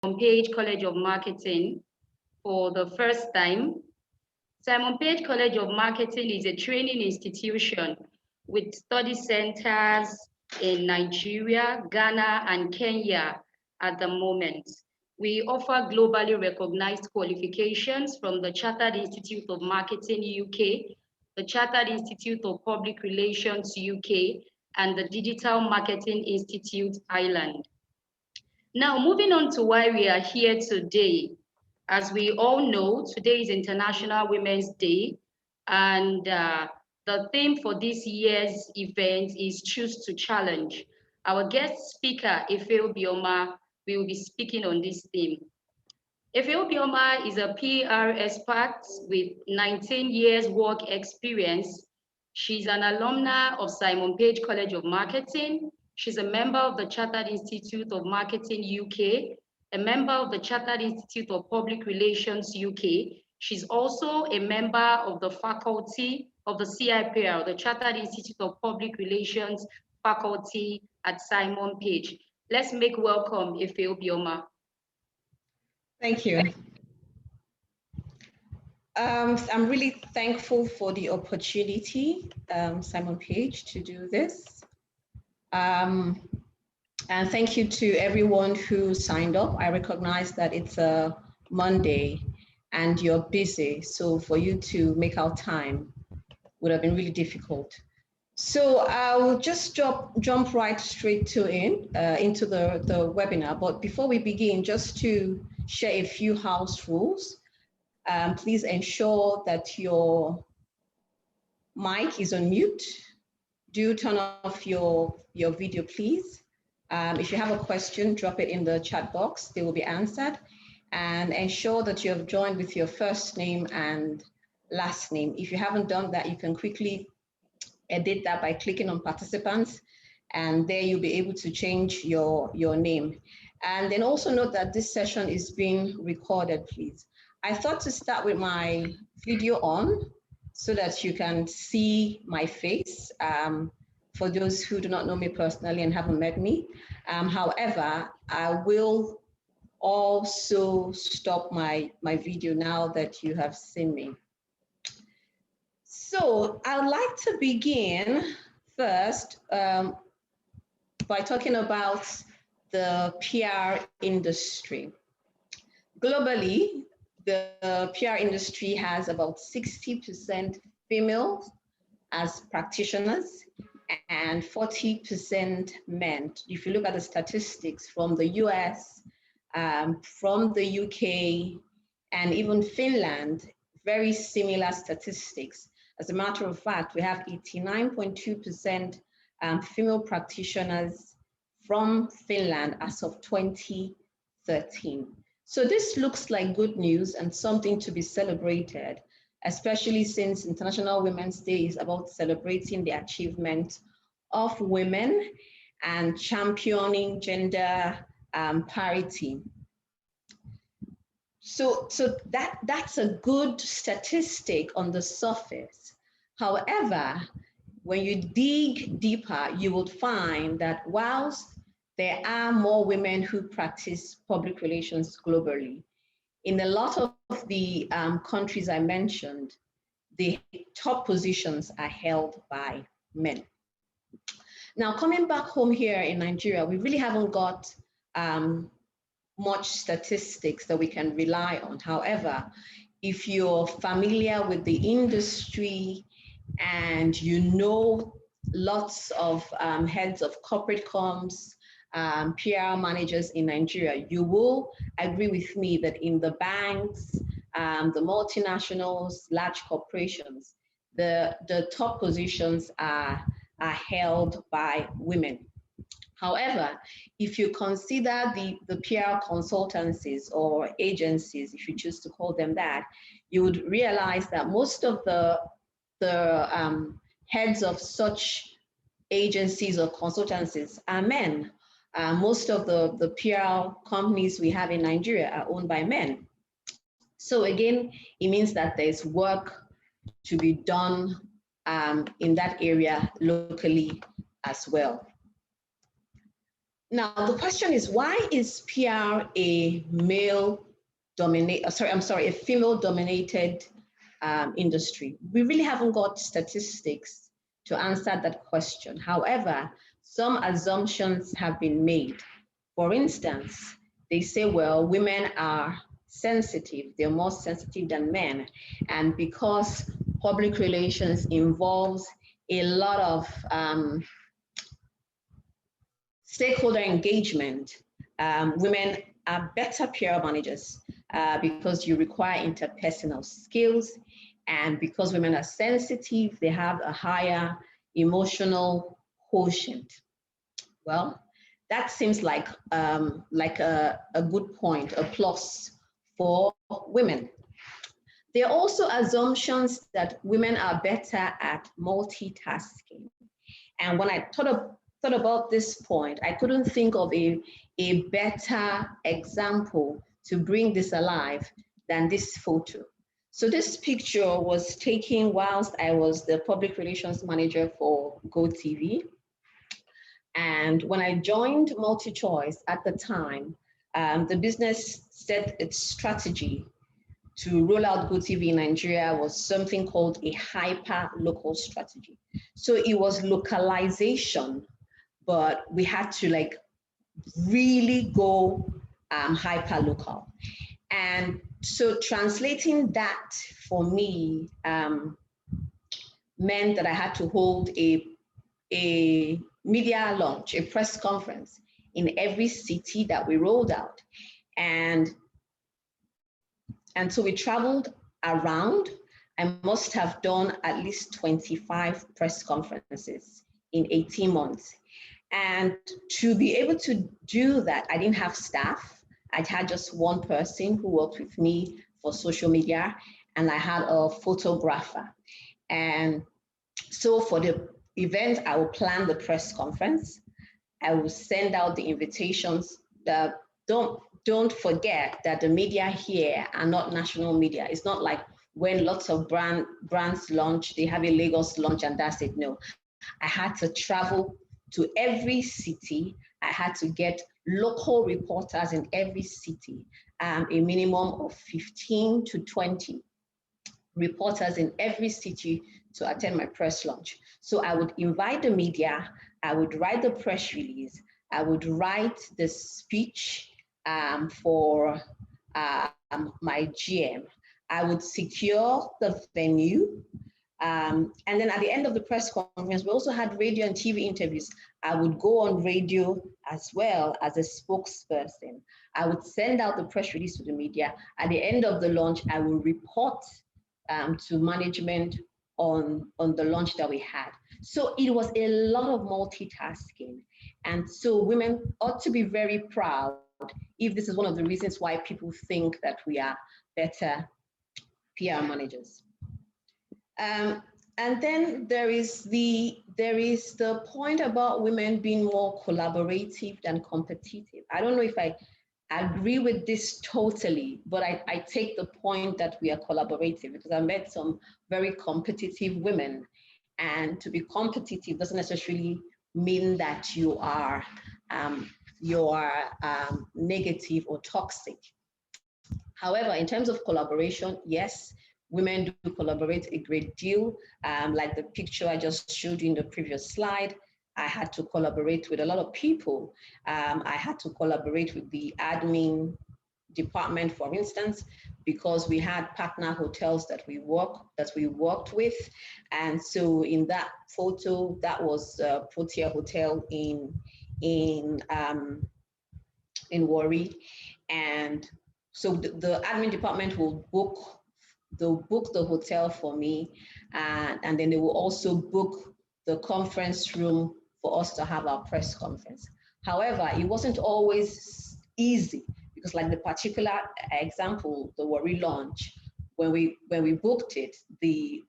Page College of Marketing for the first time. Simon Page College of Marketing is a training institution with study centers in Nigeria, Ghana, and Kenya at the moment. We offer globally recognized qualifications from the Chartered Institute of Marketing UK, the Chartered Institute of Public Relations UK, and the Digital Marketing Institute Ireland. Now, moving on to why we are here today. As we all know, today is International Women's Day, and the theme for this year's event is Choose to Challenge. Our guest speaker, Efe Obiomah, will be speaking on this theme. Efe Obiomah is a PR expert with 19 years work experience. She's an alumna of Simon Page College of Marketing. She's a member of the Chartered Institute of Marketing UK, a member of the Chartered Institute of Public Relations UK. She's also a member of the faculty of the CIPR, the Chartered Institute of Public Relations faculty at Simon Page. Let's make welcome Efe Obiomah. Thank you. I'm really thankful for the opportunity, Simon Page, to do this. And thank you to everyone who signed up. I recognize that it's a Monday and you're busy, so for you to make out time would have been really difficult. So I'll just jump right straight into the webinar. But before we begin, just to share a few house rules. Please ensure that your mic is on mute. Do turn off your video, please. If you have a question, drop it in the chat box. They will be answered. And ensure that you have joined with your first name and last name. If you haven't done that, you can quickly edit that by clicking on participants, and there you'll be able to change your name. And then also note that this session is being recorded, please. I thought to start with my video on so that you can see my face for those who do not know me personally and haven't met me. However, I will also stop my video now that you have seen me. So I'd like to begin first by talking about the PR industry. Globally, the PR industry has about 60% females as practitioners and 40% men. If you look at the statistics from the US, from the UK, and even Finland, very similar statistics. As a matter of fact, we have 89.2% female practitioners from Finland as of 2013. So this looks like good news and something to be celebrated, especially since International Women's Day is about celebrating the achievement of women and championing gender parity. So that's a good statistic on the surface. However, when you dig deeper, you would find that whilst there are more women who practice public relations globally, in a lot of the countries I mentioned, the top positions are held by men. Now, coming back home here in Nigeria, we really haven't got much statistics that we can rely on. However, if you're familiar with the industry and you know lots of heads of corporate comms, PR managers in Nigeria, you will agree with me that in the banks, the multinationals, large corporations, the top positions are held by women. However, if you consider the PR consultancies or agencies, if you choose to call them that, you would realize that most of the heads of such agencies or consultancies are men. Most of the PR companies we have in Nigeria are owned by men. So again, it means that there's work to be done in that area locally as well. Now, the question is, why is PR a female dominated industry? We really haven't got statistics to answer that question. However, some assumptions have been made. For instance, they say, well, women are sensitive, they're more sensitive than men. And because public relations involves a lot of stakeholder engagement, women are better PR managers because you require interpersonal skills, and because women are sensitive, they have a higher emotional quotient. Well, that seems like a good point, a plus for women. There are also assumptions that women are better at multitasking. And when I thought about this point, I couldn't think of a better example to bring this alive than this photo. So this picture was taken whilst I was the public relations manager for GoTV. And when I joined MultiChoice at the time, the business set its strategy to roll out GoTV in Nigeria was something called a hyper-local strategy. So it was localization, but we had to like really go hyper-local. And so translating that for me meant that I had to hold a media launch, a press conference in every city that we rolled out. And so we traveled around. I must have done at least 25 press conferences in 18 months. And to be able to do that, I didn't have staff. I had just one person who worked with me for social media, and I had a photographer. And so for the event, I will plan the press conference. I will send out the invitations. Don't forget that the media here are not national media. It's not like when lots of brands launch, they have a Lagos launch and that's it. No, I had to travel to every city. I had to get local reporters in every city, a minimum of 15 to 20 reporters in every city to attend my press launch. So I would invite the media, I would write the press release, I would write the speech for my GM. I would secure the venue. And then at the end of the press conference, we also had radio and TV interviews. I would go on radio as well as a spokesperson. I would send out the press release to the media. At the end of the launch, I will report to management on the launch that we had. So it was a lot of multitasking. And so women ought to be very proud if this is one of the reasons why people think that we are better PR managers. And then there is the point about women being more collaborative than competitive. I don't know if I agree with this totally, but I take the point that we are collaborative because I met some very competitive women, and to be competitive doesn't necessarily mean that you are negative or toxic. However, in terms of collaboration, yes, women do collaborate a great deal. Like the picture I just showed you in the previous slide, I had to collaborate with a lot of people. I had to collaborate with the admin department, for instance, because we had partner hotels that we worked with. And so in that photo, that was Protea Hotel in Warri. And so the admin department will book the hotel for me, and then they will also book the conference room for us to have our press conference. However, it wasn't always easy because, like the particular example, the Warri launch, when we booked it, the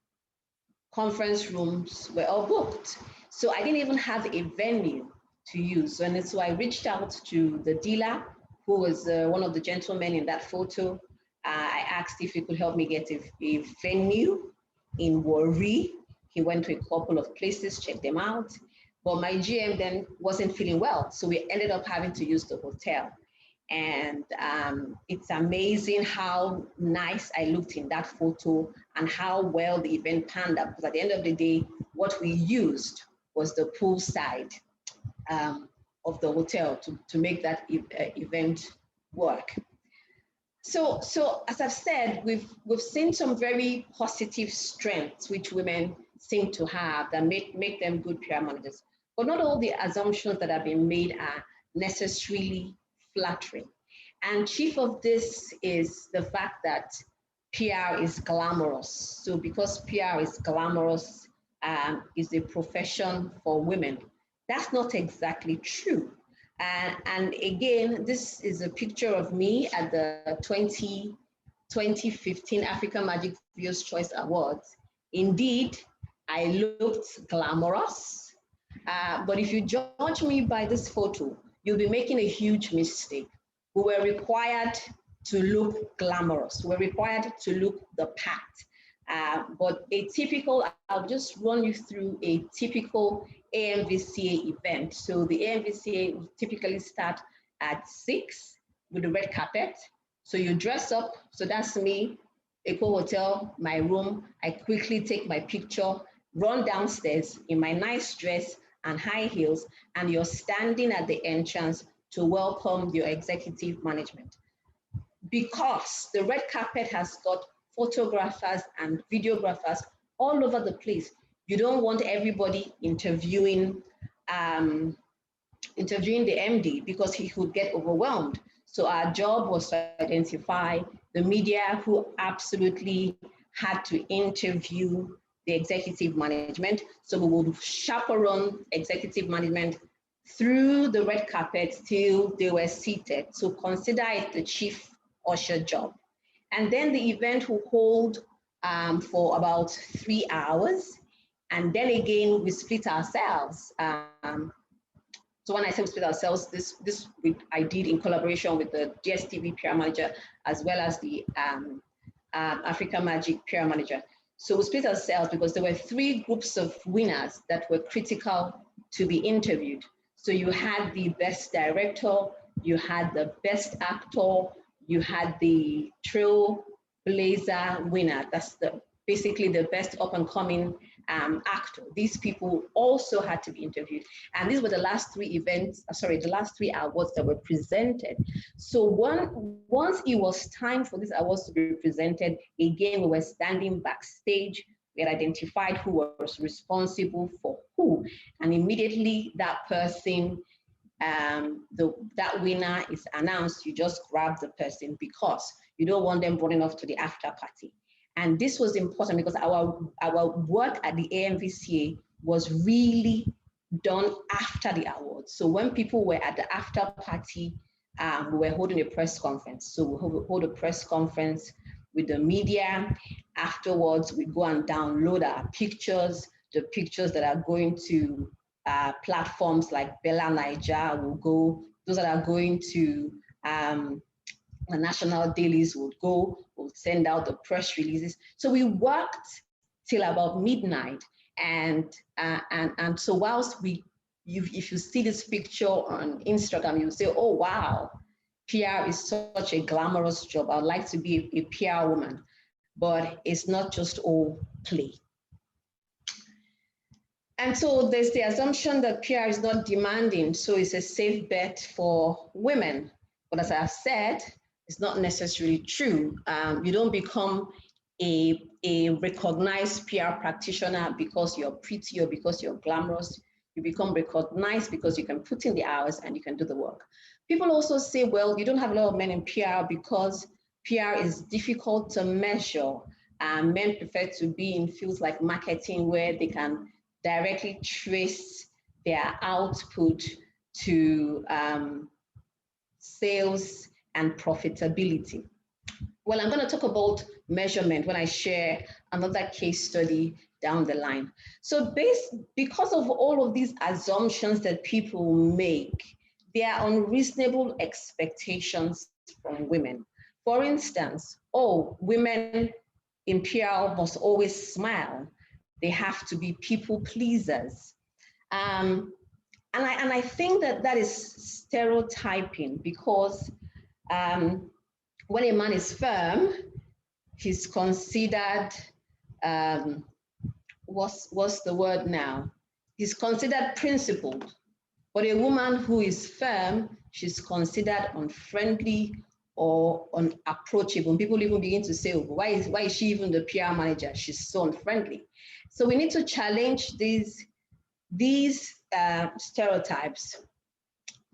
conference rooms were all booked. So I didn't even have a venue to use. And so I reached out to the dealer, who was one of the gentlemen in that photo. I asked if he could help me get a venue in Warri. He went to a couple of places, checked them out. but my GM then wasn't feeling well. So we ended up having to use the hotel. And it's amazing how nice I looked in that photo and how well the event panned out. Because at the end of the day, what we used was the poolside of the hotel to make that event work. So as I've said, we've seen some very positive strengths which women seem to have that make them good PR managers. But not all the assumptions that have been made are necessarily flattering. And chief of this is the fact that PR is glamorous. So because PR is glamorous, is a profession for women. That's not exactly true. And again, this is a picture of me at the 2015 African Magic Viewers Choice Awards. Indeed, I looked glamorous, but if you judge me by this photo, you'll be making a huge mistake. We were required to look glamorous. We're required to look the part. But a typical, I'll just run you through a typical AMVCA event. So the AMVCA will typically start at 6 with the red carpet. So you dress up, so that's me, Eco Hotel, my room. I quickly take my picture, run downstairs in my nice dress and high heels, and you're standing at the entrance to welcome your executive management. Because the red carpet has got photographers and videographers all over the place. You don't want everybody interviewing the MD because he could get overwhelmed. So our job was to identify the media who absolutely had to interview the executive management. So we would chaperone executive management through the red carpet till they were seated. So consider it the chief usher job. And then the event will hold for about 3 hours. And then again, we split ourselves. So when I say we split ourselves, I did in collaboration with the DSTV PR manager, as well as the Africa Magic PR manager. So we split ourselves because there were 3 groups of winners that were critical to be interviewed. So you had the best director, you had the best actor, you had the trailblazer winner. That's basically the best up and coming actor. These people also had to be interviewed. And these were the last 3 events, the last 3 awards that were presented. So once it was time for these awards to be presented, again, we were standing backstage. We had identified who was responsible for who. And immediately that person, that winner is announced, you just grab the person because you don't want them running off to the after party. And this was important because our work at the AMVCA was really done after the awards. So when people were at the after party, we were holding a press conference. So we hold a press conference with the media. Afterwards, we go and download our pictures, the pictures that are going to platforms like Bella Niger will go, those that are going to the national dailies would go, we'll send out the press releases. So we worked till about midnight. And so whilst if you see this picture on Instagram, you say, oh, wow, PR is such a glamorous job. I'd like to be a PR woman, but it's not just all play. And so there's the assumption that PR is not demanding, so it's a safe bet for women. But as I've said, it's not necessarily true. You don't become a recognized PR practitioner because you're pretty or because you're glamorous. You become recognized because you can put in the hours and you can do the work. People also say, well, you don't have a lot of men in PR because PR is difficult to measure. Men prefer to be in fields like marketing where they can directly trace their output to sales and profitability. Well, I'm going to talk about measurement when I share another case study down the line. So because of all of these assumptions that people make, there are unreasonable expectations from women. For instance, oh, women in PR must always smile. They have to be people pleasers. And I think that that is stereotyping, because when a man is firm, he's considered, what's the word now? He's considered principled. But a woman who is firm, she's considered unfriendly or unapproachable. People even begin to say, oh, why is she even the PR manager? She's so unfriendly. So we need to challenge these stereotypes,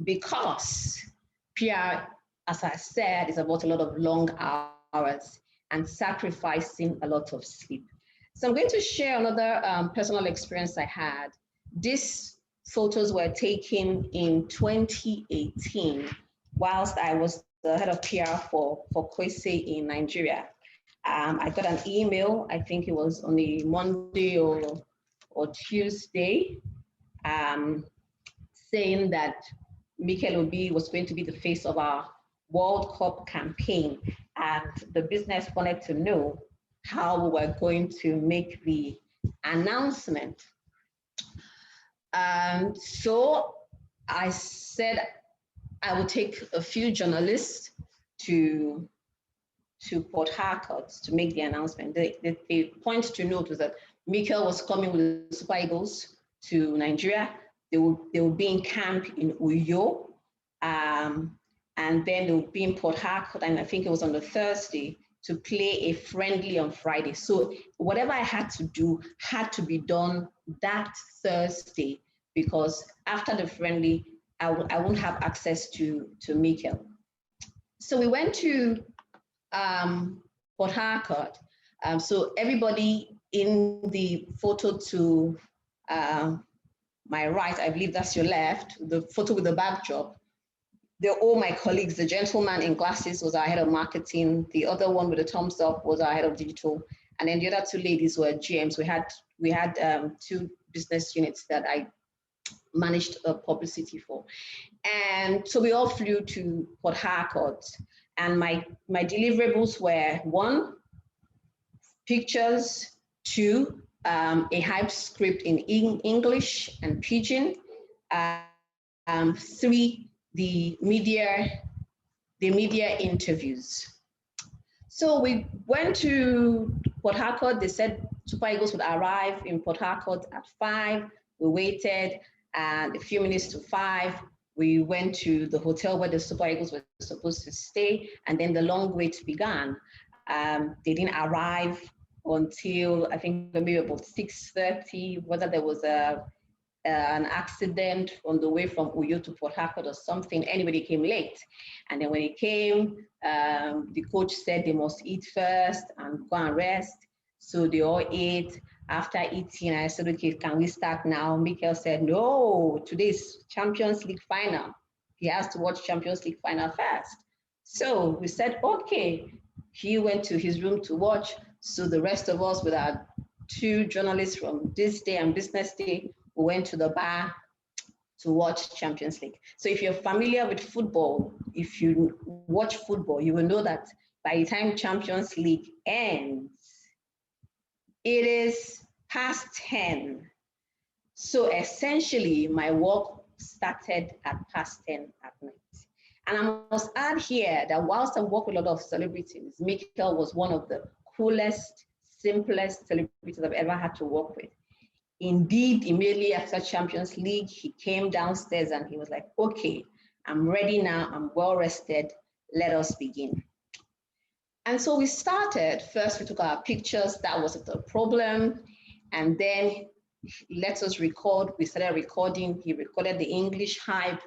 because PR, as I said, is about a lot of long hours and sacrificing a lot of sleep. So I'm going to share another personal experience I had. These photos were taken in 2018 whilst I was the head of PR for Kwesi in Nigeria. I got an email, I think it was on a Monday or Tuesday, saying that Mikel Obi was going to be the face of our World Cup campaign, and the business wanted to know how we were going to make the announcement. So I said I would take a few journalists to Port Harcourt to make the announcement. The point to note was that Mikel was coming with the Super Eagles to Nigeria. They would be in camp in Uyo, and then they would be in Port Harcourt, and I think it was on the Thursday, to play a friendly on Friday. So whatever I had to do had to be done that Thursday, because after the friendly, I won't have access to Mikel. So we went to Port Harcourt. So everybody in the photo to my right, I believe that's your left, the photo with the backdrop, they're all my colleagues. The gentleman in glasses was our head of marketing. The other one with the thumbs up was our head of digital. And then the other two ladies were GMs. We had two business units that I managed publicity for. And so we all flew to Port Harcourt. And my deliverables were: 1, pictures; 2, a hype script in English and Pidgin; 3, the media interviews. So we went to Port Harcourt. They said Super Eagles would arrive in Port Harcourt at 5. We waited, and a few minutes to 5, we went to the hotel where the Super Eagles were supposed to stay, and then the long wait began. They didn't arrive until I think maybe about 6:30, whether there was an accident on the way from Uyo to Port Harcourt or something. Anybody came late. And then when it came, the coach said they must eat first and go and rest. So they all ate. After eating, I said, okay, can we start now? Mikel said, no, today's Champions League final. He has to watch Champions League final first. So we said, okay. He went to his room to watch. So the rest of us, with our 2 journalists from This Day and Business Day, we went to the bar to watch Champions League. So if you're familiar with football, if you watch football, you will know that by the time Champions League ends, it is past 10. So essentially, my work started at past 10 at night. And I must add here that whilst I work with a lot of celebrities, Mikel was one of the coolest, simplest celebrities I've ever had to work with. Indeed, immediately after Champions League, he came downstairs and he was like, okay, I'm ready now, I'm well rested, let us begin. And so we started. First, we took our pictures, that wasn't the problem. And then let us record, we started recording. He recorded the English hype,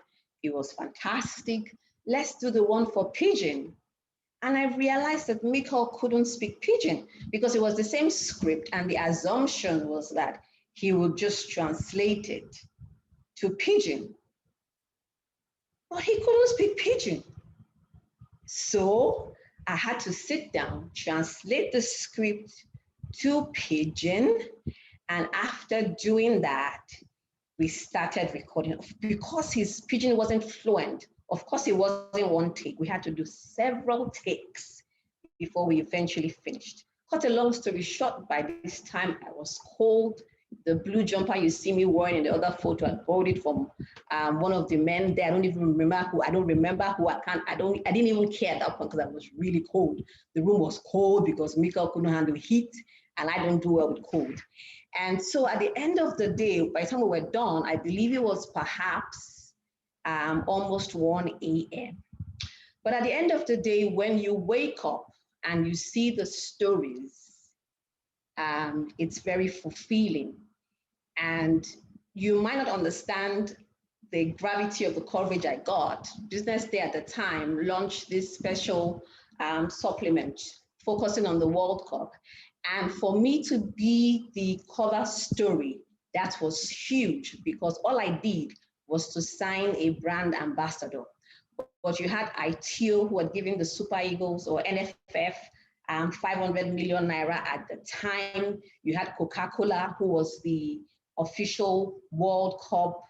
it was fantastic. Let's do the one for Pidgin. And I realized that Mikel couldn't speak Pidgin because it was the same script, and the assumption was that he would just translate it to Pidgin. But he couldn't speak Pidgin. So I had to sit down, translate the script to Pidgin, and after doing that, we started recording. Because his Pidgin wasn't fluent, of course it wasn't one take. We had to do several takes before we eventually finished. Cut a long story short, by this time I was cold. The blue jumper you see me wearing in the other photo, I borrowed it from one of the men there. I don't even remember who. I don't remember who. I didn't even care at that point because I was really cold. The room was cold because Mika couldn't handle heat, and I don't do well with cold. And so at the end of the day, by the time we were done, I believe it was perhaps almost 1 a.m. But at the end of the day, when you wake up and you see the stories, it's very fulfilling. And you might not understand the gravity of the coverage I got. Business Day at the time launched this special supplement focusing on the World Cup. And for me to be the cover story, that was huge because all I did was to sign a brand ambassador. But you had ITO who had given the Super Eagles or NFF 500 million naira at the time. You had Coca-Cola, who was the official World Cup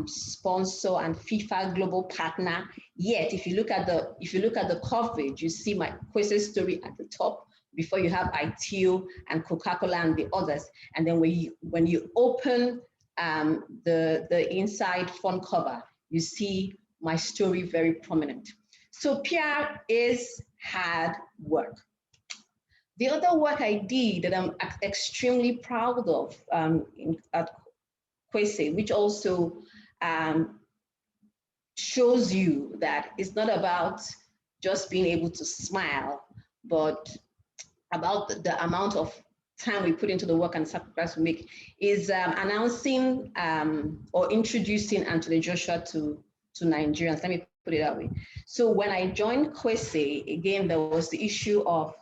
sponsor and FIFA global partner. Yet, if you look at the coverage, you see my Kwesi's story at the top before you have ITO and Coca-Cola and the others. And then when you open the inside front cover, you see my story very prominent. So PR is hard work. The other work I did that I'm extremely proud of at Kwesi, which also shows you that it's not about just being able to smile, but about the amount of time we put into the work and sacrifice we make, is announcing or introducing Anthony Joshua to Nigerians. Let me put it that way. So when I joined Kwesi, again, there was the issue of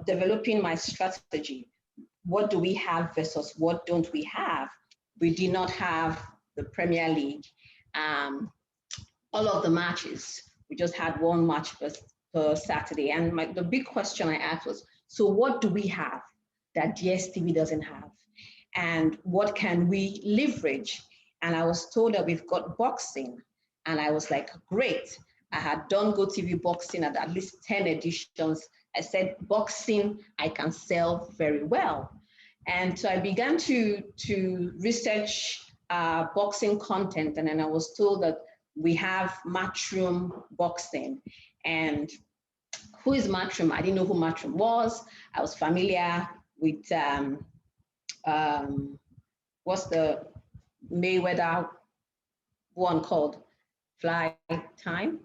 developing my strategy. What do we have versus what don't we have? We did not have the Premier League, all of the matches. We just had one match per Saturday. And the big question I asked was, so what do we have that DSTV doesn't have? And what can we leverage? And I was told that we've got boxing. And I was like, great. I had done GoTV boxing at least 10 editions. I said, boxing, I can sell very well. And so I began to research boxing content. And then I was told that we have Matchroom boxing. And who is Matchroom? I didn't know who Matchroom was. I was familiar with, what's the Mayweather one called? Fly Time?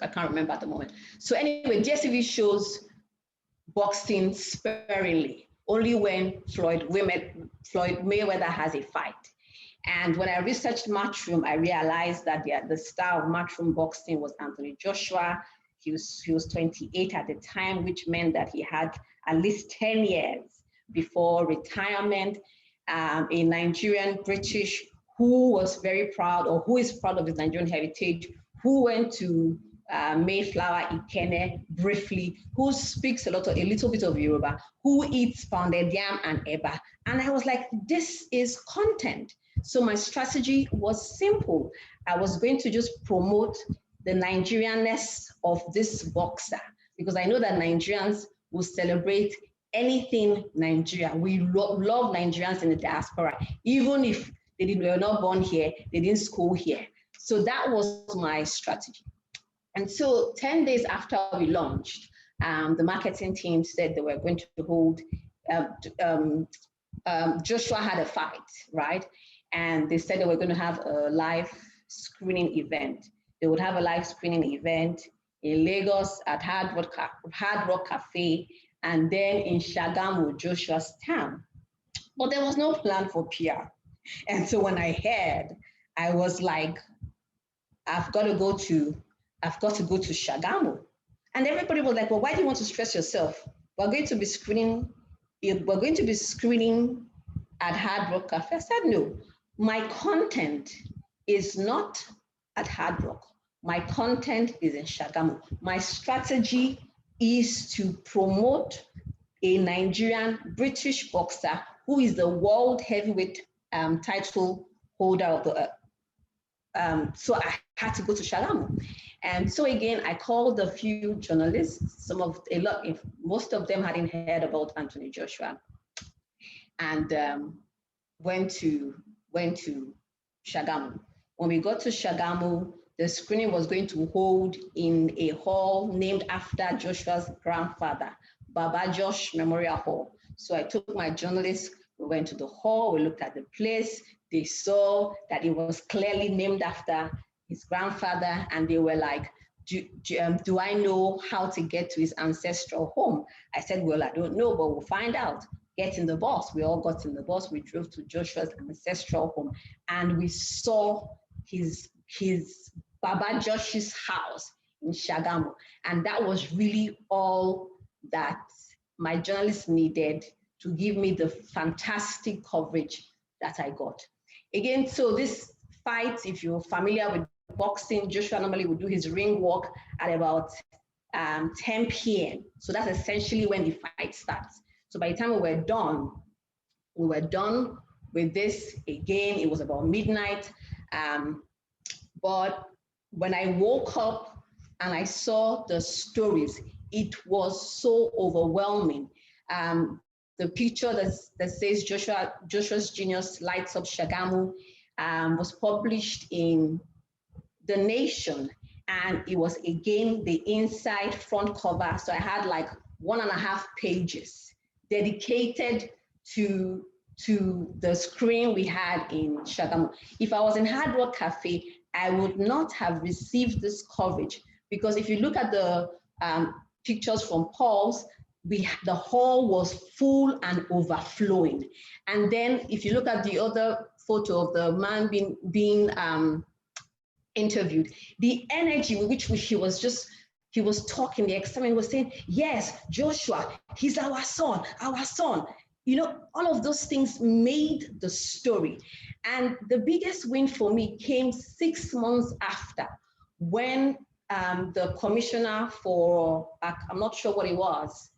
I can't remember at the moment. So anyway, DSTV shows boxing sparingly, only when Floyd Mayweather has a fight. And when I researched Matchroom, I realized that the star of Matchroom boxing was Anthony Joshua. He was 28 at the time, which meant that he had at least 10 years before retirement. A Nigerian British who was very proud, or who is proud of his Nigerian heritage, who went to Mayflower, Ikene briefly, who speaks a little bit of Yoruba, who eats pounded yam and eba. And I was like, this is content. So my strategy was simple. I was going to just promote the Nigerianness of this boxer, because I know that Nigerians will celebrate anything Nigeria. We love Nigerians in the diaspora, even if they were not born here, they didn't school here. So that was my strategy. And so 10 days after we launched, the marketing team said they were going to hold, Joshua had a fight, right? And they said they were going to have a live screening event. They would have a live screening event in Lagos at Hard Rock Cafe, and then in Shagamu, Joshua's town. But there was no plan for PR. And so when I heard, I was like, I've got to go to Shagamu. And everybody was like, well, why do you want to stress yourself? We're going to be screening at Hard Rock Cafe. I said, no, my content is not at Hard Rock. My content is in Shagamu. My strategy is to promote a Nigerian British boxer who is the world heavyweight title holder of the so I had to go to Shagamu. And so again, I called a few journalists, most of them hadn't heard about Anthony Joshua. and went to Shagamu. When we got to Shagamu, the screening was going to hold in a hall named after Joshua's grandfather, Baba Josh Memorial Hall. So I took my journalists, we went to the hall, we looked at the place, they saw that it was clearly named after his grandfather, and they were like, do I know how to get to his ancestral home? I said, well, I don't know, but we'll find out. Get in the bus. We all got in the bus. We drove to Joshua's ancestral home, and we saw his Baba Josh's house in Shagamu. And that was really all that my journalists needed to give me the fantastic coverage that I got. Again, so this fight, if you're familiar with boxing, Joshua normally would do his ring walk at about 10 p.m. So that's essentially when the fight starts. So by the time we were done with this. Again, it was about midnight. But when I woke up and I saw the stories, it was so overwhelming. The picture that says Joshua's Genius Lights Up Shagamu was published in The Nation, and it was again the inside front cover. So I had like 1.5 pages dedicated to the screen we had in Shagamu. If I was in Hard Rock Cafe, I would not have received this coverage, because if you look at the pictures from Paul's, the hall was full and overflowing. And then if you look at the other photo of the man being interviewed, the energy with which he was talking, the excitement, was saying, yes, Joshua, he's our son, our son. You know, all of those things made the story. And the biggest win for me came 6 months after, when the commissioner for, I'm not sure what it was,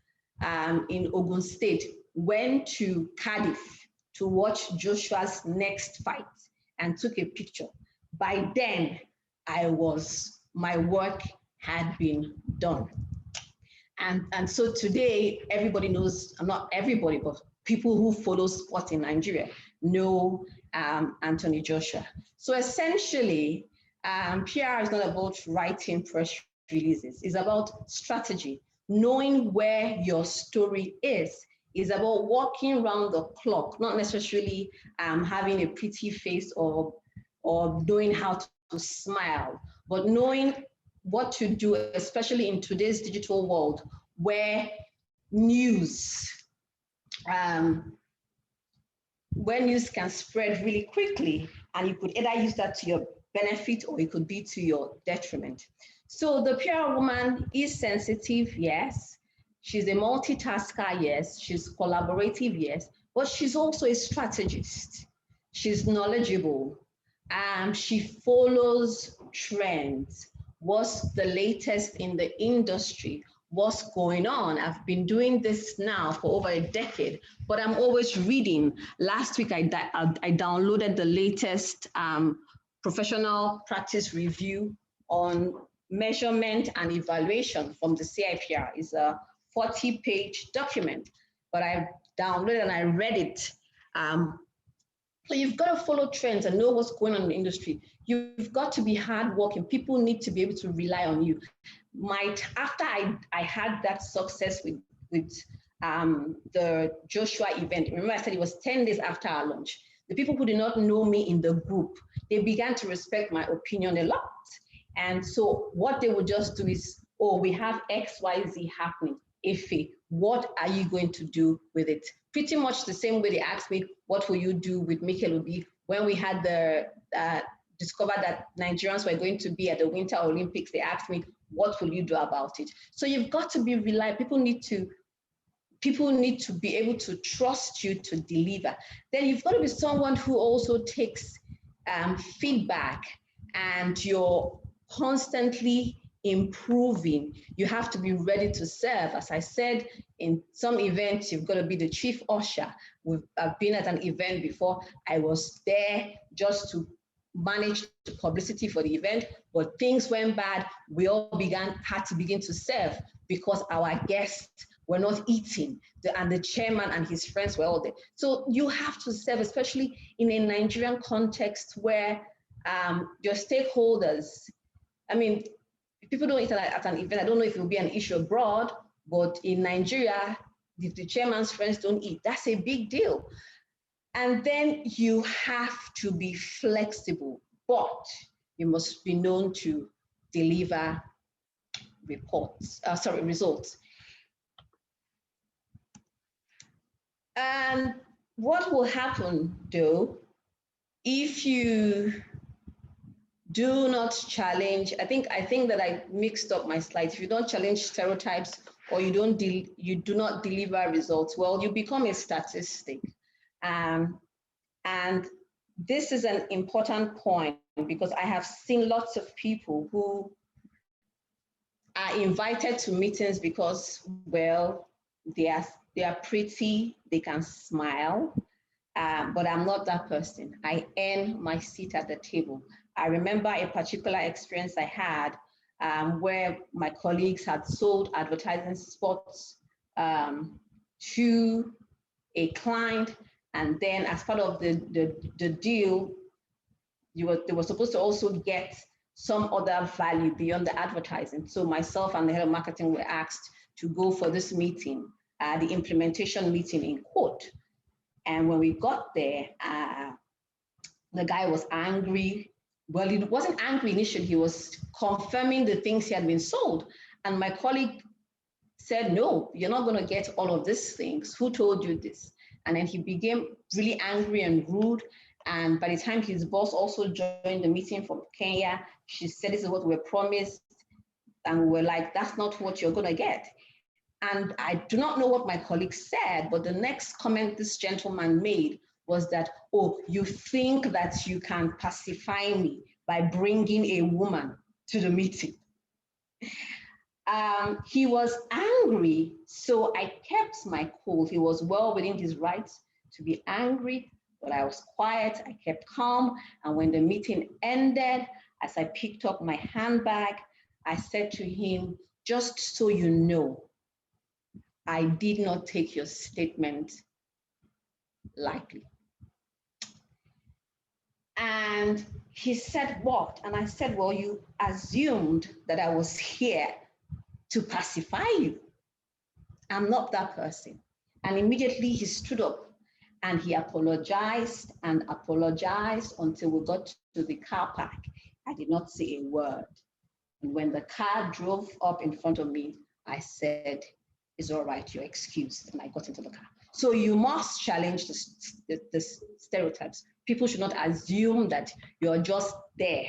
in Ogun State, went to Cardiff to watch Joshua's next fight and took a picture. By then, my work had been done. And so today, everybody knows, not everybody, but people who follow sport in Nigeria know Anthony Joshua. So essentially, PR is not about writing press releases. It's about strategy, knowing where your story is. It's about walking around the clock, not necessarily having a pretty face or knowing how to smile, but knowing what to do, especially in today's digital world, where news can spread really quickly, and you could either use that to your benefit or it could be to your detriment. So the PR woman is sensitive, yes. She's a multitasker, yes. She's collaborative, yes. But she's also a strategist. She's knowledgeable. She follows trends. What's the latest in the industry? What's going on? I've been doing this now for over a decade, but I'm always reading. Last week, I downloaded the latest professional practice review on measurement and evaluation from the CIPR. It's a 40-page document, but I downloaded and I read it. So you've got to follow trends and know what's going on in the industry. You've got to be hardworking. People need to be able to rely on you. After I had that success with the Joshua event, remember I said it was 10 days after our launch, the people who did not know me in the group, they began to respect my opinion a lot. And so what they would just do is, oh, we have XYZ happening. Efe, what are you going to do with it? Pretty much the same way they asked me, what will you do with Mikel Obi when we had the discovered that Nigerians were going to be at the Winter Olympics? They asked me, what will you do about it? So you've got to be reliable. People need to be able to trust you to deliver. Then you've got to be someone who also takes feedback, and you're constantly improving. You have to be ready to serve. As I said, in some events, you've got to be the chief usher. I've been at an event before. I was there just to manage the publicity for the event, but things went bad. We all had to begin to serve because our guest were not eating, and the chairman and his friends were all there. So you have to serve, especially in a Nigerian context where your stakeholders, I mean, people don't eat at an event. I don't know if it will be an issue abroad, but in Nigeria, if the chairman's friends don't eat, that's a big deal. And then you have to be flexible, but you must be known to deliver results. And what will happen though, if you do not challenge, I think that I mixed up my slides. If you don't challenge stereotypes or you do not deliver results, well, you become a statistic. And this is an important point because I have seen lots of people who are invited to meetings because, well, they are pretty, they can smile, but I'm not that person. I earn my seat at the table. I remember a particular experience I had where my colleagues had sold advertising spots to a client, and then as part of the deal, they were supposed to also get some other value beyond the advertising. So myself and the head of marketing were asked to go for this meeting, the implementation meeting in court. And when we got there, the guy was angry. Well, he wasn't angry initially, he was confirming the things he had been sold. And my colleague said, no, you're not gonna get all of these things. Who told you this? And then he became really angry and rude. And by the time his boss also joined the meeting from Kenya, she said, this is what we were promised. And we were like, that's not what you're gonna get. And I do not know what my colleague said, but the next comment this gentleman made was that, oh, you think that you can pacify me by bringing a woman to the meeting. He was angry, so I kept my cool. He was well within his rights to be angry, but I was quiet, I kept calm. And when the meeting ended, as I picked up my handbag, I said to him, just so you know, I did not take your statement lightly. And he said, what? And I said, well, you assumed that I was here to pacify you. I'm not that person. And immediately he stood up and he apologized and apologized until we got to the car park. I did not say a word. And when the car drove up in front of me, I said, it's all right, you're excused. And I got into the car. So you must challenge the stereotypes. People should not assume that you're just there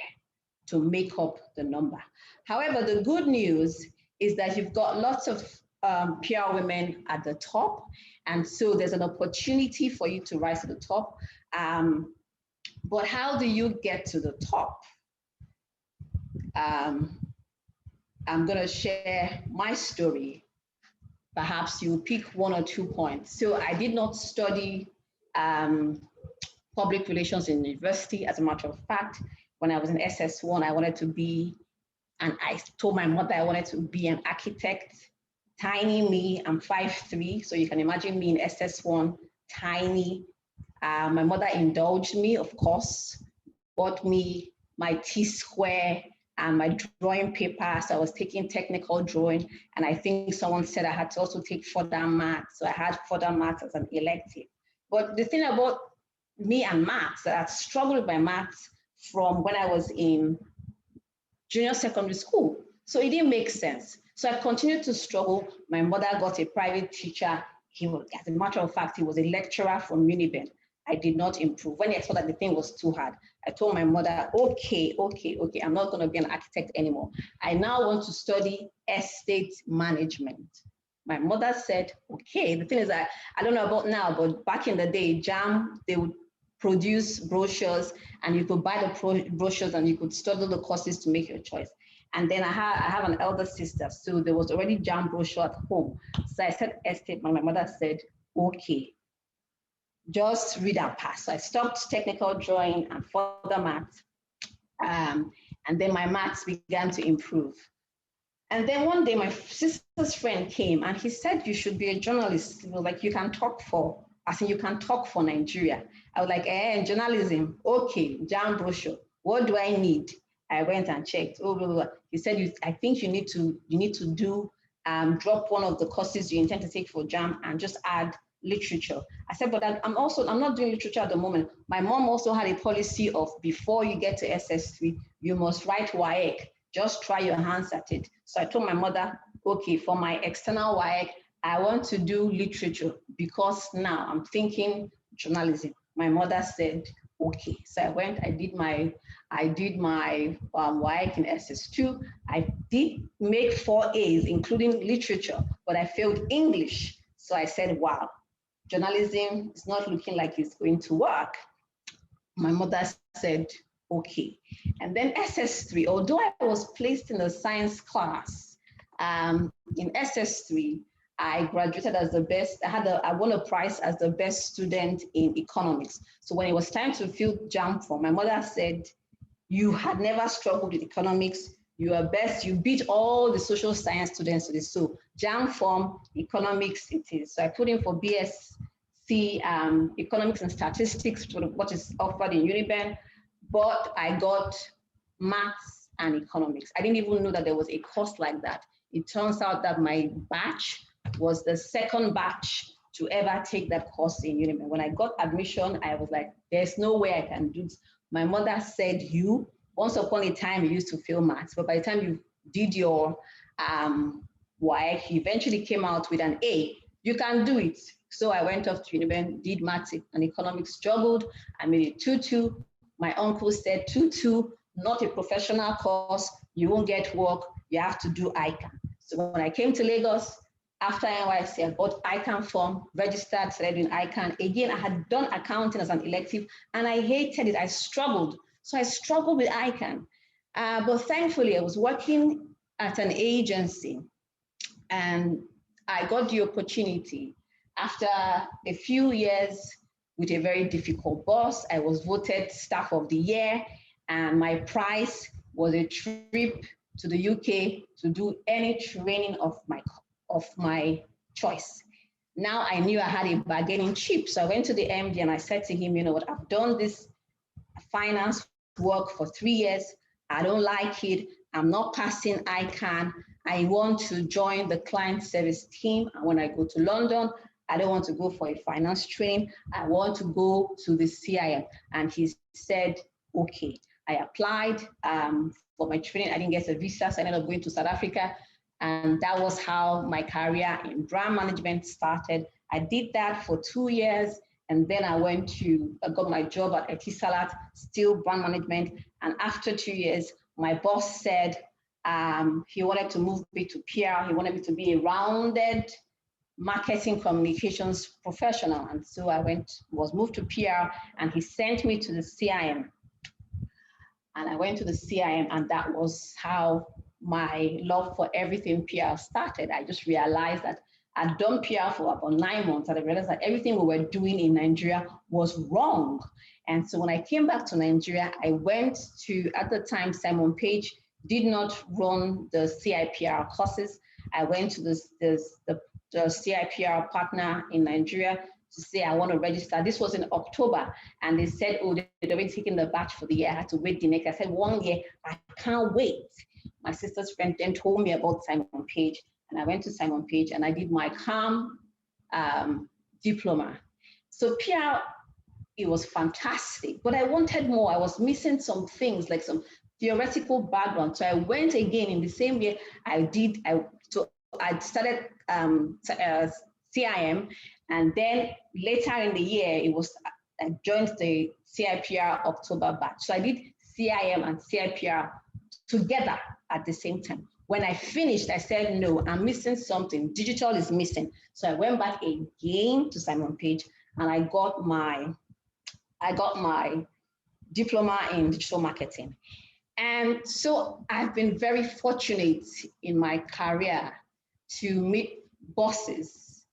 to make up the number. However, the good news is that you've got lots of PR women at the top. And so there's an opportunity for you to rise to the top. But how do you get to the top? I'm gonna share my story. Perhaps you pick one or 2 points. So I did not study public relations in university. As a matter of fact, when I was in SS1, I wanted to be, and I told my mother I wanted to be an architect. Tiny me, I'm 5'3", so you can imagine me in SS1, tiny. My mother indulged me, of course, bought me my T-square and my drawing paper. So I was taking technical drawing, and I think someone said I had to also take further maths. So I had further maths as an elective. But the thing about me and maths, that I struggled with my maths from when I was in junior secondary school. So it didn't make sense. So I continued to struggle. My mother got a private teacher. He was, as a matter of fact, he was a lecturer from Uniben. I did not improve. When I saw that the thing was too hard, I told my mother, okay, I'm not going to be an architect anymore. I now want to study estate management. My mother said, okay. The thing is that, I don't know about now, but back in the day, JAM, they would produce brochures and you could buy the brochures and you could study the courses to make your choice. And then I have an elder sister, so there was already JAM brochure at home. So I said estate, and my mother said, okay, just read and pass. So I stopped technical drawing and further maths. And then my maths began to improve. And then one day my sister's friend came and he said, you should be a journalist. He was like, you can talk for, you can talk for Nigeria. I was like, journalism, okay, JAMB brochure, what do I need? I went and checked. Oh, blah, blah, blah. He said, I think you need to do, drop one of the courses you intend to take for JAMB and just add literature. I said, but I'm not doing literature at the moment. My mom also had a policy of before you get to SS3, you must write WAEC. Just try your hands at it. So I told my mother, okay, for my external WAEC, I want to do literature because now I'm thinking journalism. My mother said, okay. So I went, I did my WAEC in SS2. I did make 4 A's, including literature, but I failed English. So I said, wow, journalism is not looking like it's going to work. My mother said, okay. And then SS3, although I was placed in a science class, in SS3, I graduated as the best, I won a prize as the best student in economics. So when it was time to fill JAMB form, my mother said, you had never struggled with economics, you are best, you beat all the social science students to this. So JAMB form, economics it is. So I put in for BSc economics and statistics, what is offered in Uniben, but I got maths and economics. I didn't even know that there was a course like that. It turns out that my batch was the second batch to ever take that course in Uniben. When I got admission, I was like, there's no way I can do this. My mother said, once upon a time, you used to fail maths, but by the time you did your WAEC, you eventually came out with an A. You can do it. So I went off to Uniben, did maths and economics, struggled. I made it 2-2. My uncle said 2-2, not a professional course. You won't get work. You have to do ICANN. So when I came to Lagos, after NYC, I got ICANN form, registered, started doing ICANN. Again, I had done accounting as an elective and I hated it. I struggled. So I struggled with ICANN. But thankfully, I was working at an agency and I got the opportunity. After a few years with a very difficult boss, I was voted Staff of the Year, and my prize was a trip to the UK to do any training of my choice. Now I knew I had a bargaining chip, so I went to the MD and I said to him, you know what, I've done this finance work for 3 years. I don't like it. I'm not passing ICANN. I want to join the client service team. And when I go to London, I don't want to go for a finance training. I want to go to the CIM. And he said, okay. I applied for my training. I didn't get a visa, so I ended up going to South Africa. And that was how my career in brand management started. I did that for 2 years. And then I got my job at Etisalat, still brand management. And after 2 years, my boss said he wanted to move me to PR. He wanted me to be a rounded marketing communications professional. And so I was moved to PR and he sent me to the CIM. And I went to the CIM and that was how my love for everything PR started. I just realized that I'd done PR for about 9 months and I realized that everything we were doing in Nigeria was wrong. And so when I came back to Nigeria, I went to, at the time, Simon Page did not run the CIPR courses. I went to the CIPR partner in Nigeria to say, I want to register. This was in October. And they said, oh, they're already taking the batch for the year. I had to wait the next. I said, 1 year, I can't wait. My sister's friend then told me about Simon Page. And I went to Simon Page and I did my CALM diploma. So PR, it was fantastic, but I wanted more. I was missing some things, like some theoretical background. So I went again in the same year I started CIM, and then later in the year, I joined the CIPR October batch. So I did CIM and CIPR together at the same time. When I finished, I said, no, I'm missing something. Digital is missing. So I went back again to Simon Page and I got my diploma in digital marketing. And so I've been very fortunate in my career to meet bosses,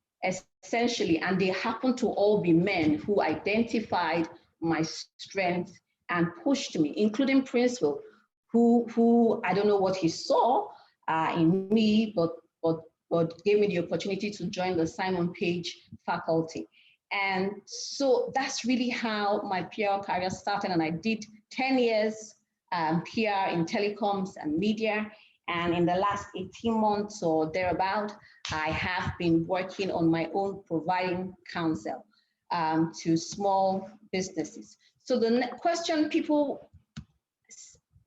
essentially, and they happen to all be men who identified my strengths and pushed me, including Principal, who I don't know what he saw, in me, but gave me the opportunity to join the Simon Page faculty. And so that's really how my PR career started. And I did 10 years PR in telecoms and media. And in the last 18 months or thereabout, I have been working on my own, providing counsel to small businesses. So the question people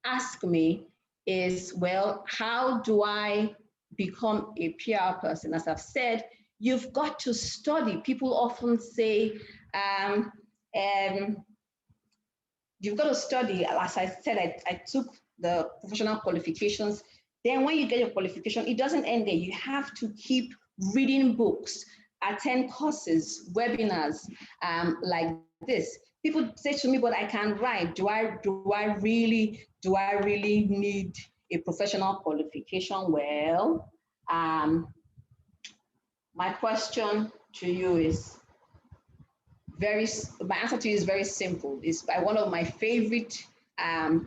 ask me is, well, how do I become a PR person? As I've said, you've got to study. People often say, you've got to study. As I said, I took the professional qualifications. Then when you get your qualification, it doesn't end there. You have to keep reading books, attend courses, webinars like this. People say to me, but I can write. Do I really need a professional qualification? Well, my question to you is my answer to you is very simple. It's by one of my favorite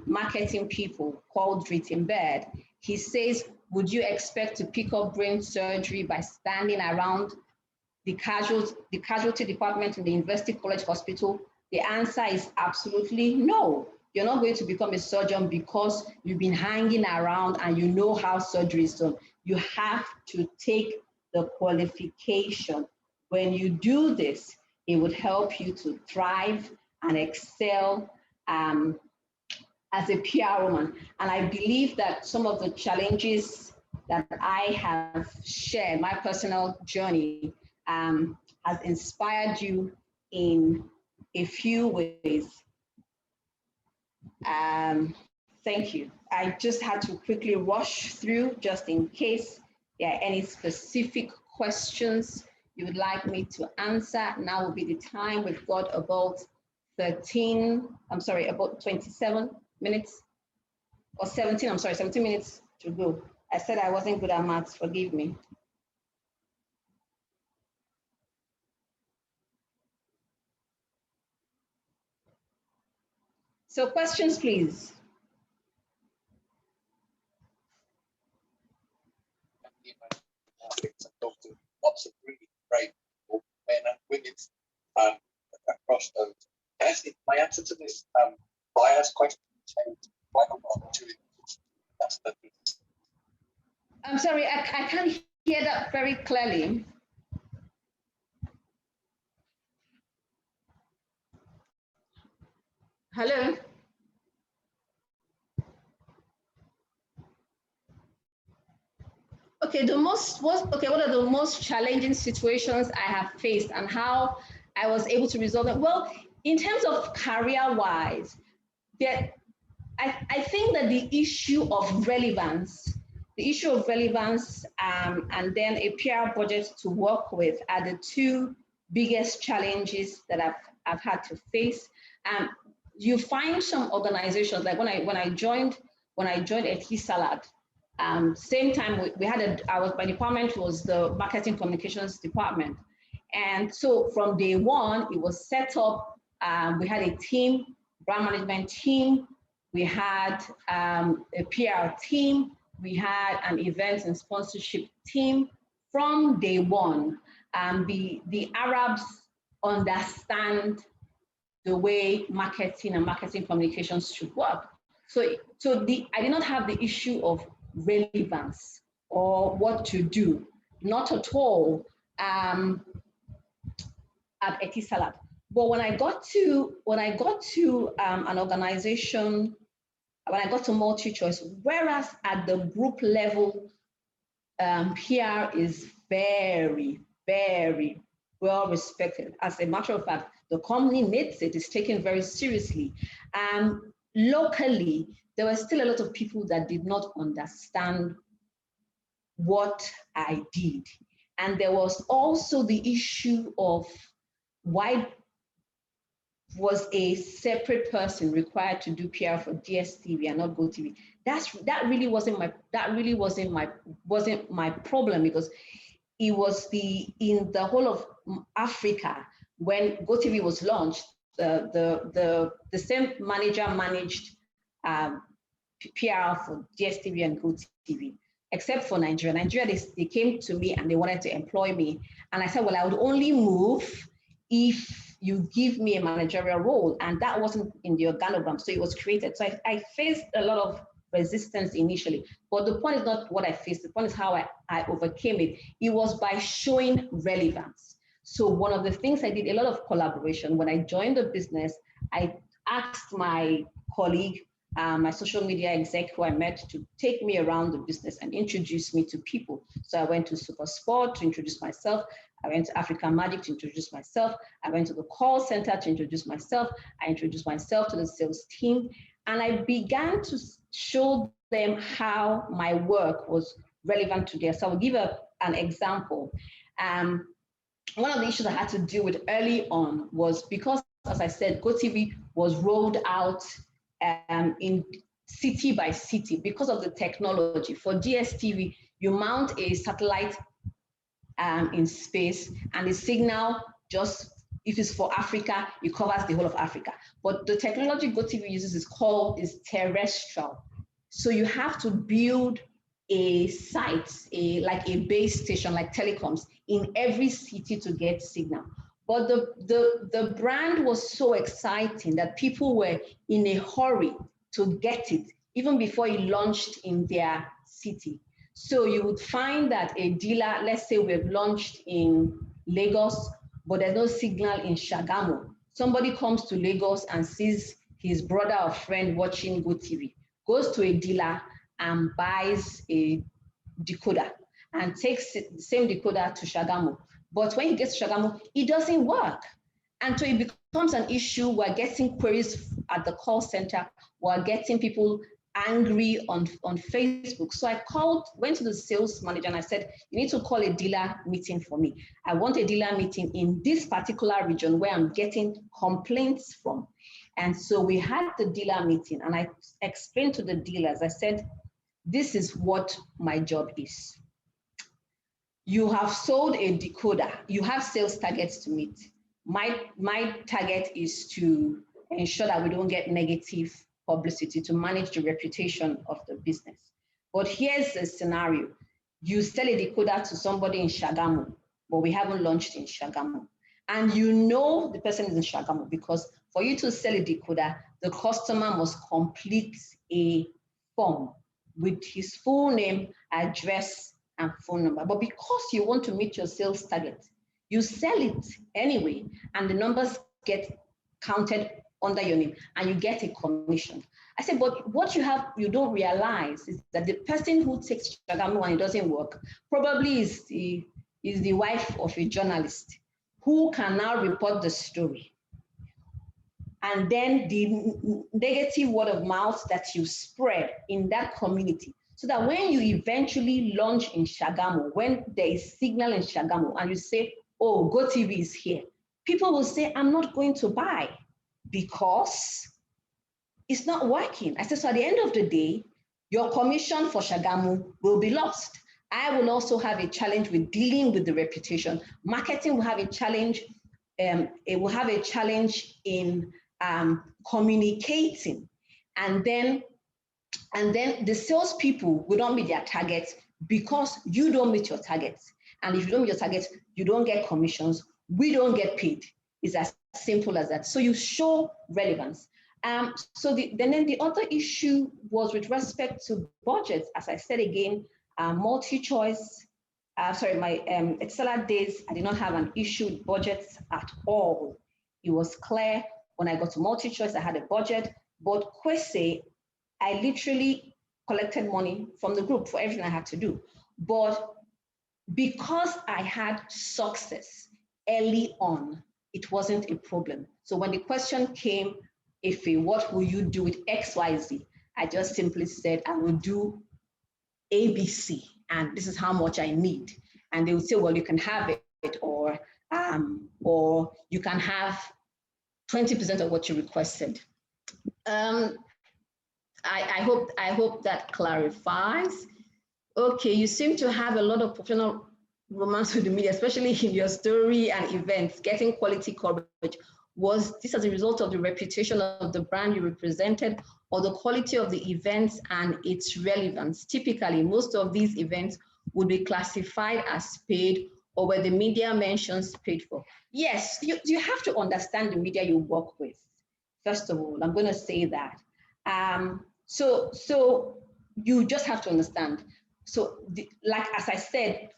marketing people called Rittenberg. He says, would you expect to pick up brain surgery by standing around the casualty department in the University College Hospital? The answer is absolutely no. You're not going to become a surgeon because you've been hanging around and you know how surgery is done. You have to take the qualification. When you do this, it would help you to thrive and excel as a PR woman. And I believe that some of the challenges that I have shared, my personal journey, has inspired you in a few ways. Thank you. I just had to quickly rush through just in case there are any specific questions you would like me to answer. Now will be the time. We've got about 27 minutes, or 17, 17 minutes to go. I said I wasn't good at maths, forgive me. So questions, please. Lots of really brave people, men and women across those. My answer to this bias question changed quite a lot to it. That's the thing. I'm sorry, I can't hear that very clearly. Hello? Okay, what are the most challenging situations I have faced and how I was able to resolve them? Well, in terms of career-wise, I think that the issue of relevance and then a PR budget to work with are the two biggest challenges that I've had to face. You find some organizations, like when I joined Efes, same time my department was the marketing communications department. And so from day one, it was set up, we had a team, brand management team, we had a PR team, we had an events and sponsorship team from day one. The Arabs understand the way marketing and marketing communications should work. So I did not have the issue of relevance or what to do, not at all at Etisalat. But when I got to an organization, when I got to multi-choice, whereas at the group level, PR is very, very well respected. As a matter of fact, the company needs it, it's taken very seriously. Locally, there were still a lot of people that did not understand what I did. And there was also the issue of why was a separate person required to do PR for DSTV and not GoTV. That really wasn't my problem, because it was in the whole of Africa when GoTV was launched, the same manager managed PR for DSTV and GoTV. except for Nigeria. Nigeria, they came to me and they wanted to employ me. And I said, well, I would only move if you give me a managerial role. And that wasn't in the organogram, so it was created. So I faced a lot of resistance initially. But the point is not what I faced, the point is how I overcame it. It was by showing relevance. So one of the things I did, a lot of collaboration. When I joined the business, I asked my colleague, my social media exec who I met, to take me around the business and introduce me to people. So I went to Super Sport to introduce myself. I went to African Magic to introduce myself. I went to the call center to introduce myself. I introduced myself to the sales team. And I began to show them how my work was relevant to theirs. So I'll give an example. One of the issues I had to deal with early on was because, as I said, GoTV was rolled out in city by city because of the technology. For DSTV, you mount a satellite in space, and the signal, just if it's for Africa, it covers the whole of Africa. But the technology GoTV uses is terrestrial. So you have to build a site, like a base station, like telecoms, in every city to get signal. But the brand was so exciting that people were in a hurry to get it, even before it launched in their city. So you would find that a dealer, let's say we've launched in Lagos, but there's no signal in Shagamu. Somebody comes to Lagos and sees his brother or friend watching GoTV, goes to a dealer and buys a decoder and takes the same decoder to Shagamu. But when he gets to Shagamu, it doesn't work. And so it becomes an issue. We're getting queries at the call center. We're getting people angry on Facebook. So I went to the sales manager and I said, you need to call a dealer meeting for me. I want a dealer meeting in this particular region where I'm getting complaints from. And so we had the dealer meeting and I explained to the dealers, I said, this is what my job is. You have sold a decoder, you have sales targets to meet. My target is to ensure that we don't get negative publicity, to manage the reputation of the business. But here's the scenario. You sell a decoder to somebody in Shagamu, but we haven't launched in Shagamu. And you know the person is in Shagamu because for you to sell a decoder, the customer must complete a form with his full name, address, and phone number. But because you want to meet your sales target, you sell it anyway, and the numbers get counted under your name, and you get a commission. I said, but what you don't realize is that the person who takes Shagamu and it doesn't work probably is the wife of a journalist who can now report the story. And then the negative word of mouth that you spread in that community, so that when you eventually launch in Shagamu, when there is signal in Shagamu and you say, oh, GoTV is here, people will say, I'm not going to buy because it's not working. I said, so at the end of the day, your commission for Shagamu will be lost. I will also have a challenge with dealing with the reputation. Marketing will have a challenge. It will have a challenge in communicating. And then the salespeople will not meet their targets because you don't meet your targets. And if you don't meet your targets, you don't get commissions. We don't get paid. It's as simple as that. So you show relevance. Then the other issue was with respect to budgets. As I said again, multi-choice. My Excel days, I did not have an issue with budgets at all. It was clear. When I got to multi-choice, I had a budget. But Kwese, I literally collected money from the group for everything I had to do. But because I had success early on, it wasn't a problem. So when the question came, Efe, what will you do with XYZ? I just simply said, I will do ABC, and this is how much I need. And they would say, well, you can have it, or you can have 20% of what you requested. I hope that clarifies. Okay, you seem to have a lot of professional romance with the media, especially in your story and events, getting quality coverage. Was this as a result of the reputation of the brand you represented, or the quality of the events and its relevance. Typically, most of these events would be classified as paid or where the media mentions paid for. Yes, you have to understand the media you work with. First of all, I'm going to say that. So you just have to understand. So like, as I said,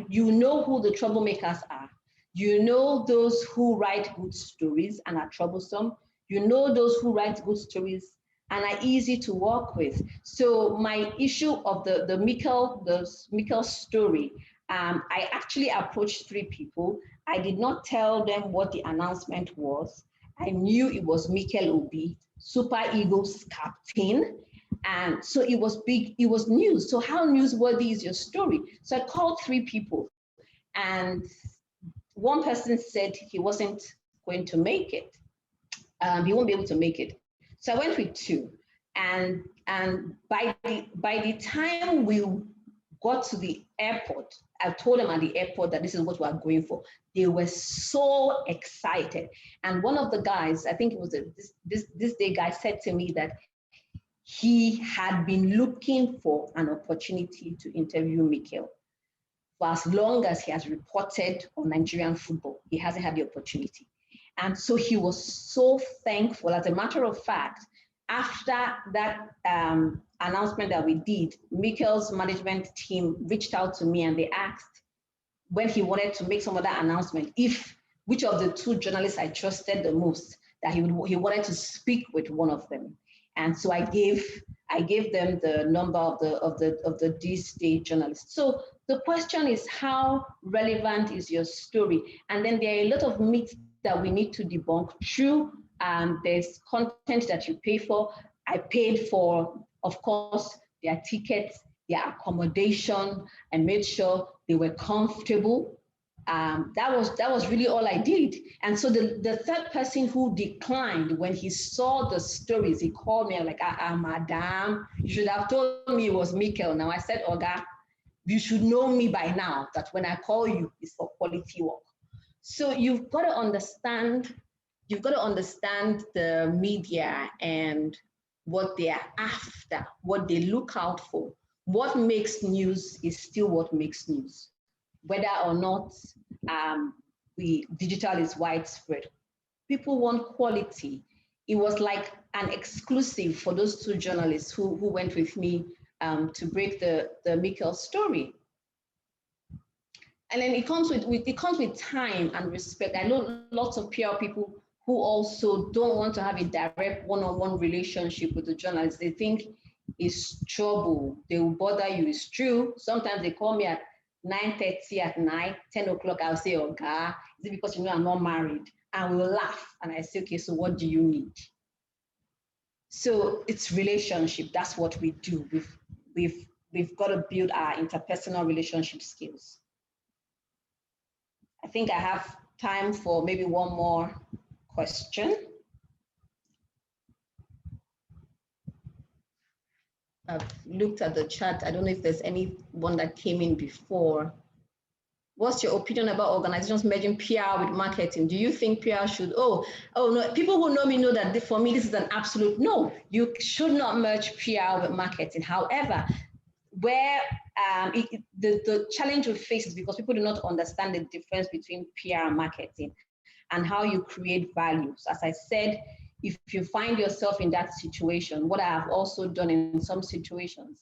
you know who the troublemakers are. You know those who write good stories and are troublesome. You know those who write good stories and are easy to work with. So my issue of the Mikkel story, I actually approached 3 people. I did not tell them what the announcement was. I knew it was Mikkel Obi, Super Eagles captain. And so it was big, it was news. So how newsworthy is your story? So I called 3 people, and one person said he wasn't going to make it. He won't be able to make it. So I went with 2. And by the time we got to the airport, I told them at the airport that this is what we are going for. They were so excited. And one of the guys, I think it was this day guy, said to me that he had been looking for an opportunity to interview Mikkel. For as long as he has reported on Nigerian football, he hasn't had the opportunity. And so he was so thankful. As a matter of fact, after that announcement that we did, Mikkel's management team reached out to me and they asked when he wanted to make some other announcement, which of the 2 journalists I trusted the most, that he wanted to speak with one of them. And so I gave them the number of the this day journalists. So the question is, how relevant is your story? And then there are a lot of myths that we need to debunk. True, there's content that you pay for. I paid for, of course, their tickets, their accommodation, and made sure they were comfortable. That was really all I did. And so the 3rd person who declined, when he saw the stories, he called me like, madam, you should have told me it was Mikkel. Now I said, Oga, you should know me by now that when I call you, it's for quality work. So you've got to understand the media and what they are after, what they look out for. What makes news is still what makes news, whether or not digital is widespread. People want quality. It was like an exclusive for those 2 journalists who went with me to break the Mikkel story. And then it comes with time and respect. I know lots of PR people who also don't want to have a direct one-on-one relationship with the journalists. They think it's trouble. They will bother you. It's true. Sometimes they call me at 9:30 at night, 10 o'clock, I'll say, okay, is it because you know I'm not married? And we'll laugh. And I say, okay, so what do you need? So it's relationship. That's what we do. We've got to build our interpersonal relationship skills. I think I have time for maybe one more question. I've looked at the chat. I don't know if there's anyone that came in before. What's your opinion about organizations merging PR with marketing? Do you think PR should, oh no, people who know me know that for me, this is an absolute no. You should not merge PR with marketing. However, where the challenge we face is because people do not understand the difference between PR and marketing and how you create values. As I said, if you find yourself in that situation, what I have also done in some situations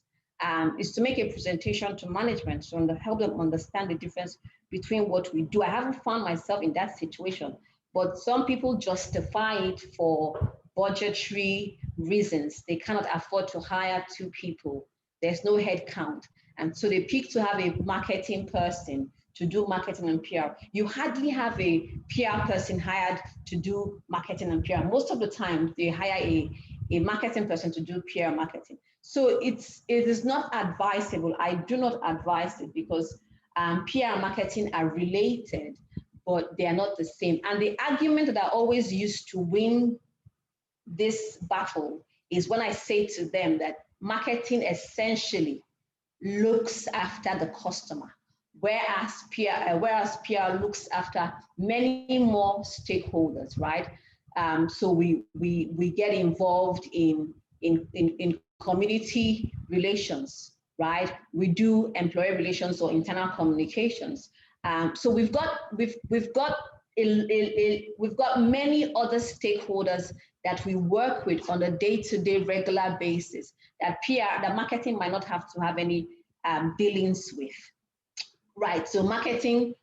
is to make a presentation to management to help them understand the difference between what we do. I haven't found myself in that situation, but some people justify it for budgetary reasons. They cannot afford to hire 2 people. There's no head count. And so they pick to have a marketing person to do marketing and PR. You hardly have a PR person hired to do marketing and PR. Most of the time, they hire a marketing person to do PR marketing. So it is not advisable. I do not advise it because PR and marketing are related, but they are not the same. And the argument that I always use to win this battle is when I say to them that marketing essentially looks after the customer, whereas PR looks after many more stakeholders, right? So we get involved in in community relations, right? We do employee relations or internal communications. So we've got many other stakeholders that we work with on a day-to-day regular basis that that marketing might not have to have any dealings with, right? So marketing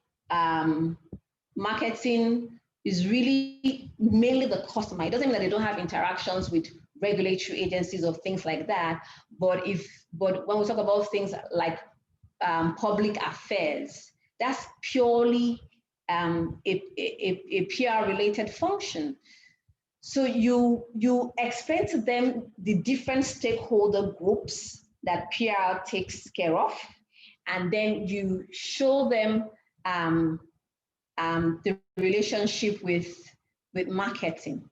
is really mainly the customer. It doesn't mean that they don't have interactions with regulatory agencies or things like that. But when we talk about things like public affairs, that's purely a PR-related function. So you explain to them the different stakeholder groups that PR takes care of, and then you show them the relationship with marketing,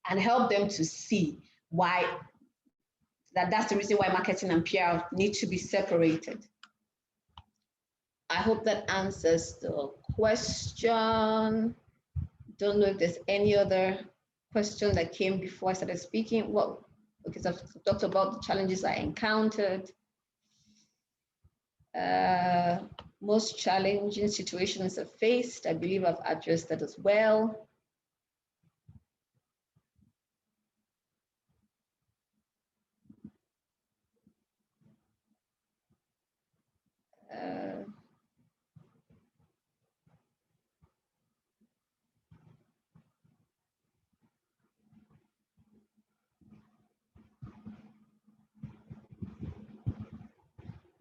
and help them to see why that's the reason why marketing and PR need to be separated. I hope that answers the question. Don't know if there's any other question that came before I started speaking. Well, because I've talked about the challenges I encountered. Most challenging situations I've faced, I believe I've addressed that as well.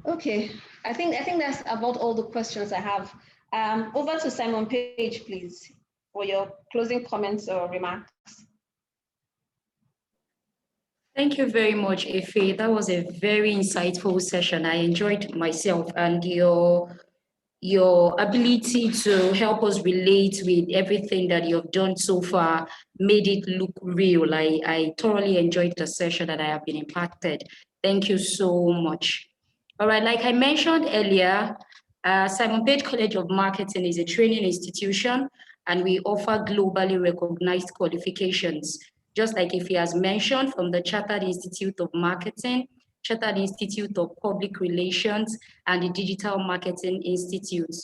Okay, I think that's about all the questions I have. Over to Simon Page, please, for your closing comments or remarks. Thank you very much, Efe. That was a very insightful session. I enjoyed myself, and your ability to help us relate with everything that you've done so far made it look real. I thoroughly enjoyed the session and I have been impacted. Thank you so much. All right, like I mentioned earlier, Simon Page College of Marketing is a training institution, and we offer globally recognized qualifications, just like Efe has mentioned, from the Chartered Institute of Marketing, Chartered Institute of Public Relations, and the Digital Marketing Institute.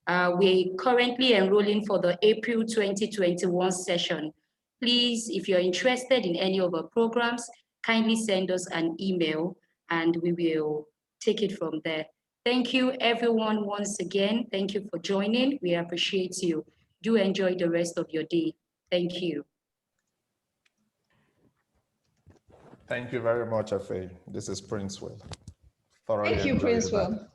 We're currently enrolling for the April 2021 session. Please, if you're interested in any of our programs, kindly send us an email and we will take it from there. Thank you, everyone, once again. Thank you for joining. We appreciate you. Do enjoy the rest of your day. Thank you. Thank you very much, Efe. This is Prince Will. Thank you, Prince Will.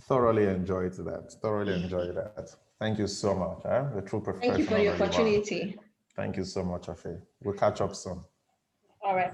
Thoroughly enjoyed that. Thoroughly enjoyed that. Thank you so much. The true professional. Thank you for the opportunity. Thank you so much, Efe. We'll catch up soon. All right.